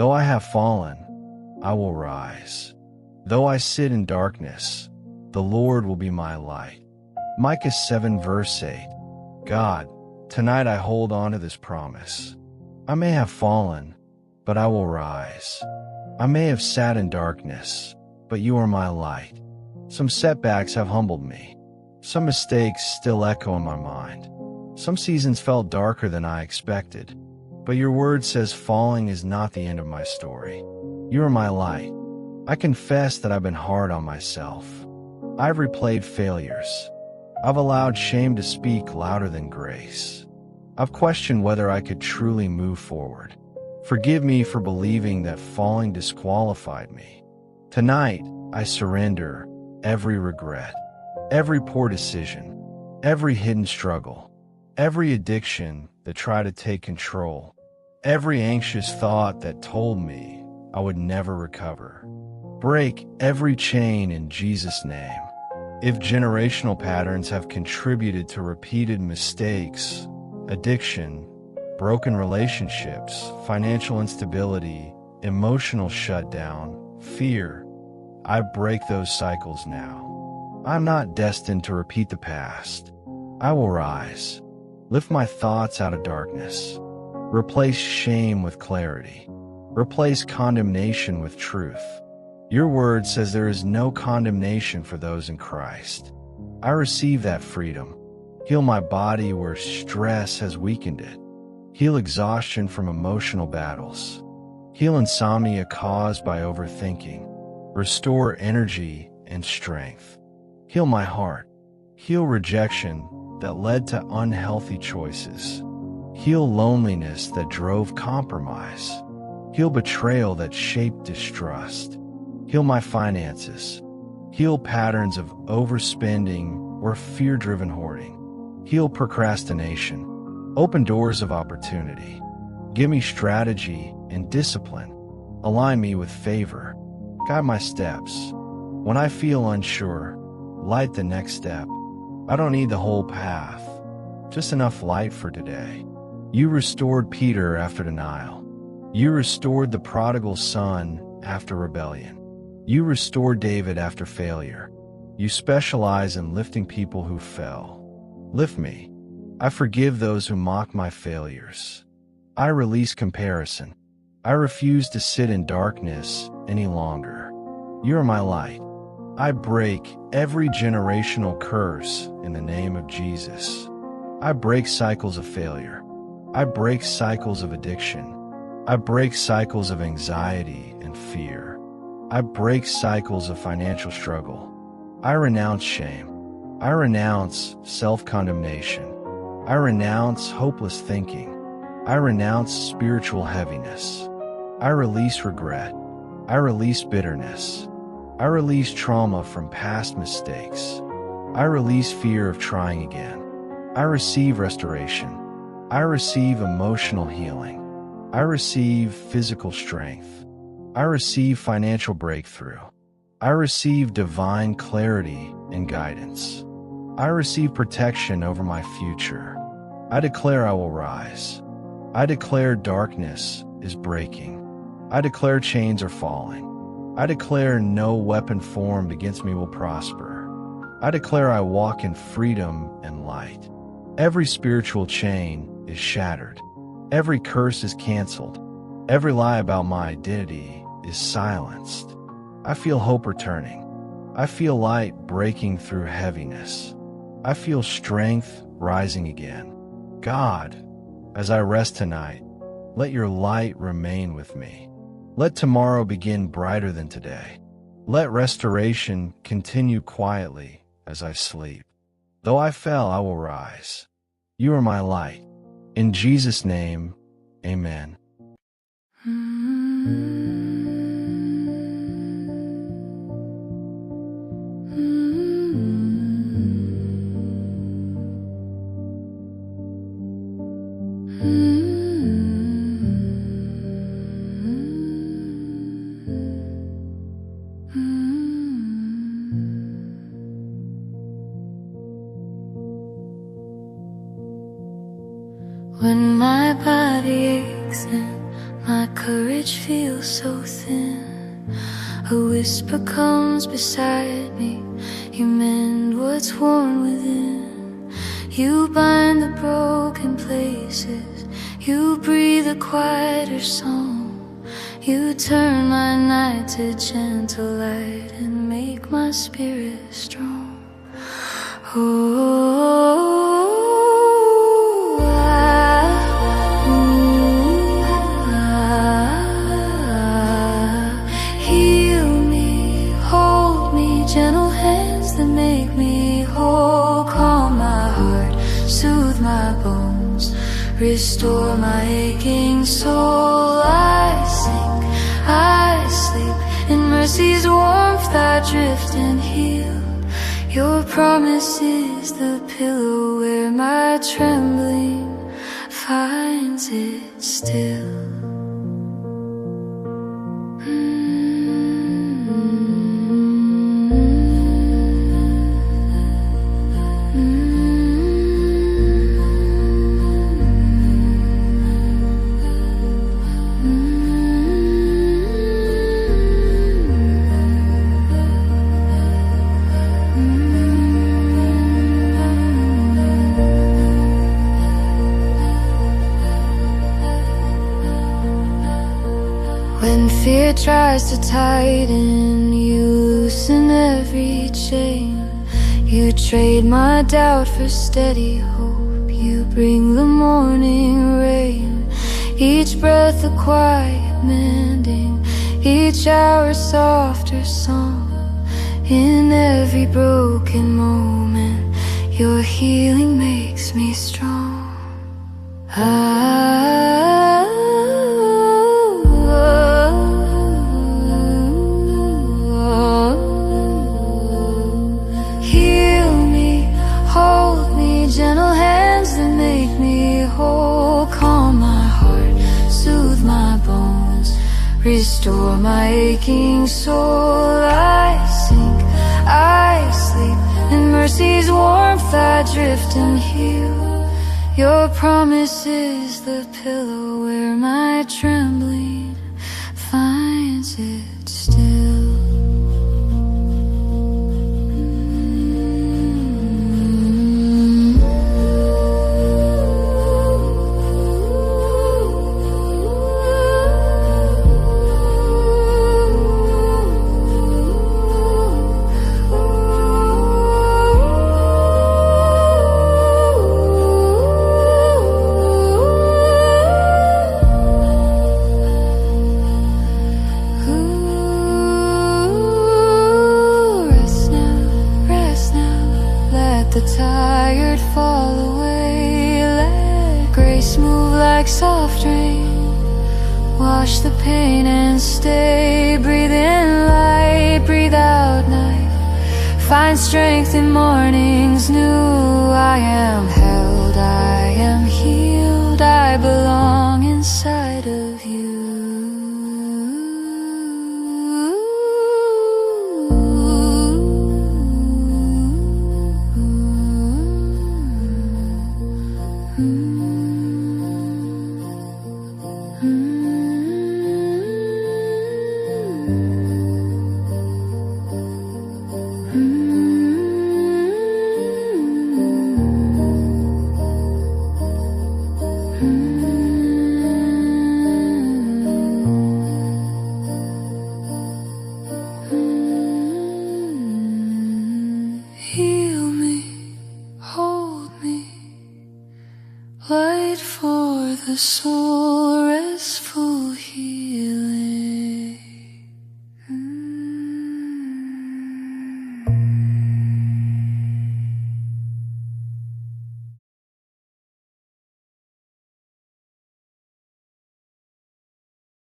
Though I have fallen, I will rise. Though I sit in darkness, the Lord will be my light. Micah 7 verse 8. God, tonight I hold on to this promise. I may have fallen, but I will rise. I may have sat in darkness, but you are my light. Some setbacks have humbled me. Some mistakes still echo in my mind. Some seasons felt darker than I expected. But your word says falling is not the end of my story. You are my light. I confess that I've been hard on myself. I've replayed failures. I've allowed shame to speak louder than grace. I've questioned whether I could truly move forward. Forgive me for believing that falling disqualified me. Tonight, I surrender every regret, every poor decision, every hidden struggle, every addiction that tried to take control, every anxious thought that told me I would never recover. Break every chain in Jesus' name. If generational patterns have contributed to repeated mistakes, addiction, broken relationships, financial instability, emotional shutdown, fear, I break those cycles now. I'm not destined to repeat the past. I will rise, lift my thoughts out of darkness, replace shame with clarity, replace condemnation with truth. Your word says there is no condemnation for those in Christ. I receive that freedom. Heal my body where stress has weakened it. Heal exhaustion from emotional battles. Heal insomnia caused by overthinking. Restore energy and strength. Heal my heart. Heal rejection that led to unhealthy choices. Heal loneliness that drove compromise. Heal betrayal that shaped distrust. Heal my finances. Heal patterns of overspending or fear-driven hoarding. Heal procrastination. Open doors of opportunity. Give me strategy and discipline. Align me with favor. Guide my steps. When I feel unsure, light the next step. I don't need the whole path, just enough light for today. You restored Peter after denial. You restored the prodigal son after rebellion. You restored David after failure. You specialize in lifting people who fell. Lift me. I forgive those who mock my failures. I release comparison. I refuse to sit in darkness any longer. You are my light. I break every generational curse in the name of Jesus. I break cycles of failure. I break cycles of addiction. I break cycles of anxiety and fear. I break cycles of financial struggle. I renounce shame. I renounce self-condemnation. I renounce hopeless thinking. I renounce spiritual heaviness. I release regret. I release bitterness. I release trauma from past mistakes. I release fear of trying again. I receive restoration. I receive emotional healing. I receive physical strength. I receive financial breakthrough. I receive divine clarity and guidance. I receive protection over my future. I declare I will rise. I declare darkness is breaking. I declare chains are falling. I declare no weapon formed against me will prosper. I declare I walk in freedom and light. Every spiritual chain is shattered. Every curse is canceled. Every lie about my identity is silenced. I feel hope returning. I feel light breaking through heaviness. I feel strength rising again. God, as I rest tonight, let your light remain with me. Let tomorrow begin brighter than today. Let restoration continue quietly as I sleep. Though I fell, I will rise. You are my light. In Jesus' name, amen. When my body aches courage feels so thin. A whisper comes beside me. You mend what's worn within. You bind the broken places. You breathe a quieter song. You turn my night to gentle light and make my spirit strong. Heal me, hold me, gentle hands that make me whole. Calm my heart, soothe my bones, restore my aching soul. I sink, I sleep in mercy's warmth. I drift and heal. Your promise is the pillow where my trembling finds it still. When fear tries to tighten, you loosen every chain. You trade my doubt for steady hope. You bring the morning rain. Each breath a quiet mending, each hour softer song. In every broken moment, your healing makes me strong. Heal me, hold me, gentle hands that make me whole. Calm my heart, soothe my bones, restore my aching soul. I sink, I sleep in mercy's warmth. I drift and heal. Your promise is the pillow where my trembling finds it still. The tired fall away. Let grace move like soft rain. Wash the pain and stay. Breathe in light, breathe out night. Find strength in mornings new. I am held, I am healed. I belong inside of you. Heal me, hold me, light for the soul, restful